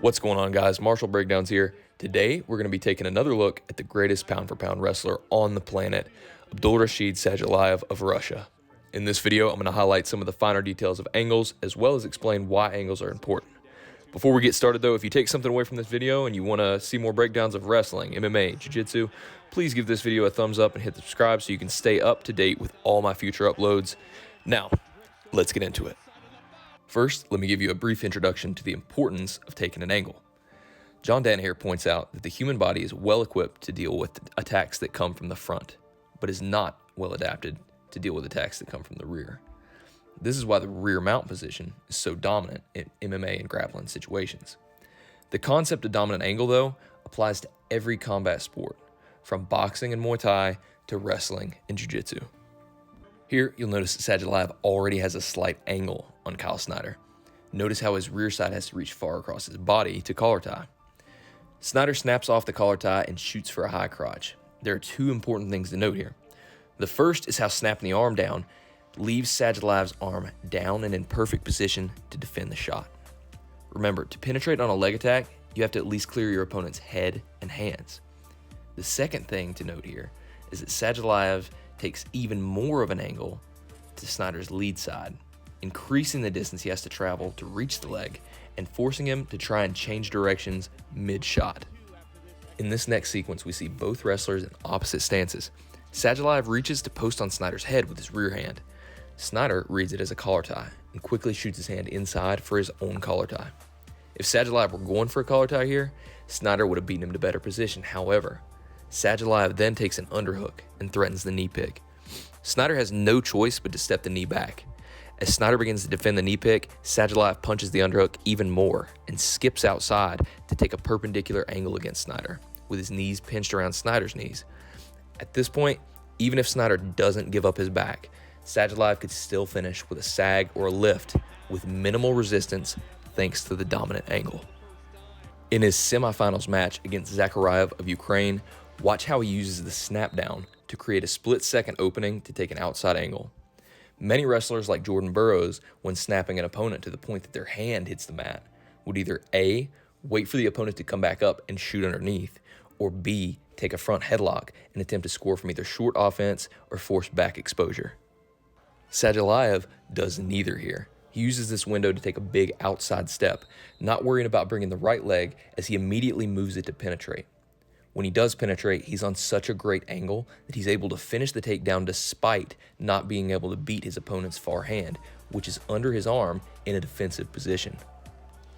What's going on, guys? Martial Breakdowns here. Today, we're going to be taking another look at the greatest pound-for-pound wrestler on the planet, Abdulrashid Sadulaev of Russia. In this video, I'm going to highlight some of the finer details of angles, as well as explain why angles are important. Before we get started, though, if you take something away from this video and you want to see more breakdowns of wrestling, MMA, jiu-jitsu, please give this video a thumbs up and hit subscribe so you can stay up to date with all my future uploads. Now, let's get into it. First, let me give you a brief introduction to the importance of taking an angle. John Danaher points out that the human body is well equipped to deal with attacks that come from the front, but is not well adapted to deal with attacks that come from the rear. This is why the rear mount position is so dominant in MMA and grappling situations. The concept of dominant angle, though, applies to every combat sport, from boxing and Muay Thai to wrestling and jiu-jitsu. Here, you'll notice that Sadulaev already has a slight angle on Kyle Snyder. Notice how his rear side has to reach far across his body to collar tie. Snyder snaps off the collar tie and shoots for a high crotch. There are two important things to note here. The first is how snapping the arm down leaves Sadulaev's arm down and in perfect position to defend the shot. Remember, to penetrate on a leg attack, you have to at least clear your opponent's head and hands. The second thing to note here is that Sadulaev takes even more of an angle to Snyder's lead side, increasing the distance he has to travel to reach the leg and forcing him to try and change directions mid-shot. In this next sequence, we see both wrestlers in opposite stances. Sadulaev reaches to post on Snyder's head with his rear hand. Snyder reads it as a collar tie and quickly shoots his hand inside for his own collar tie. If Sadulaev were going for a collar tie here, Snyder would have beaten him to better position. However, Sadulaev then takes an underhook and threatens the knee pick. Snyder has no choice but to step the knee back. As Snyder begins to defend the knee pick, Sadulaev punches the underhook even more and skips outside to take a perpendicular angle against Snyder, with his knees pinched around Snyder's knees. At this point, even if Snyder doesn't give up his back, Sadulaev could still finish with a sag or a lift with minimal resistance thanks to the dominant angle. In his semifinals match against Zakharev of Ukraine, watch how he uses the Snapdown to create a split-second opening to take an outside angle. Many wrestlers like Jordan Burroughs, when snapping an opponent to the point that their hand hits the mat, would either A, wait for the opponent to come back up and shoot underneath, or B, take a front headlock and attempt to score from either short offense or forced back exposure. Sadulaev does neither here. He uses this window to take a big outside step, not worrying about bringing the right leg as he immediately moves it to penetrate. When he does penetrate, he's on such a great angle that he's able to finish the takedown despite not being able to beat his opponent's far hand, which is under his arm in a defensive position.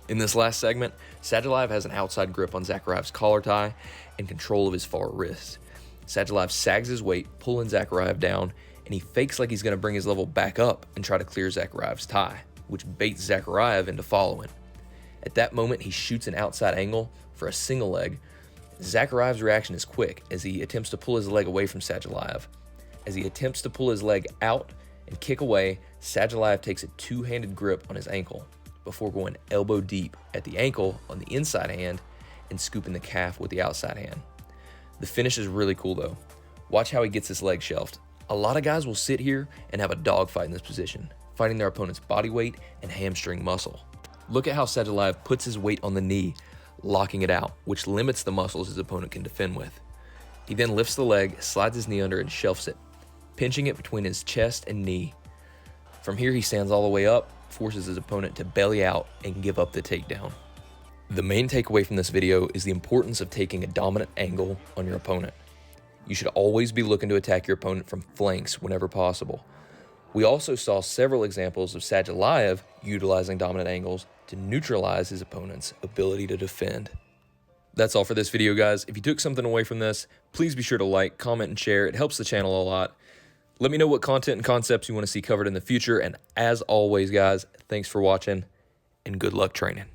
In this last segment, Sadulaev has an outside grip on Zakharev's collar tie and control of his far wrist. Sadulaev sags his weight, pulling Zakharev down, and he fakes like he's going to bring his level back up and try to clear Zakharev's tie, which baits Zakharev into following. At that moment, he shoots an outside angle for a single leg. Zakharev's reaction is quick as he attempts to pull his leg away from Sadulaev. As he attempts to pull his leg out and kick away, Sadulaev takes a two-handed grip on his ankle before going elbow deep at the ankle on the inside hand and scooping the calf with the outside hand. The finish is really cool though. Watch how he gets his leg shelved. A lot of guys will sit here and have a dogfight in this position, fighting their opponent's body weight and hamstring muscle. Look at how Sadulaev puts his weight on the knee, locking it out, which limits the muscles his opponent can defend with. He then lifts the leg, slides his knee under and shelves it, pinching it between his chest and knee. From here, he stands all the way up, forces his opponent to belly out and give up the takedown. The main takeaway from this video is the importance of taking a dominant angle on your opponent. You should always be looking to attack your opponent from flanks whenever possible. We also saw several examples of Sadulaev utilizing dominant angles to neutralize his opponent's ability to defend. That's all for this video, guys. If you took something away from this, please be sure to like, comment, and share. It helps the channel a lot. Let me know what content and concepts you want to see covered in the future. And as always, guys, thanks for watching and good luck training.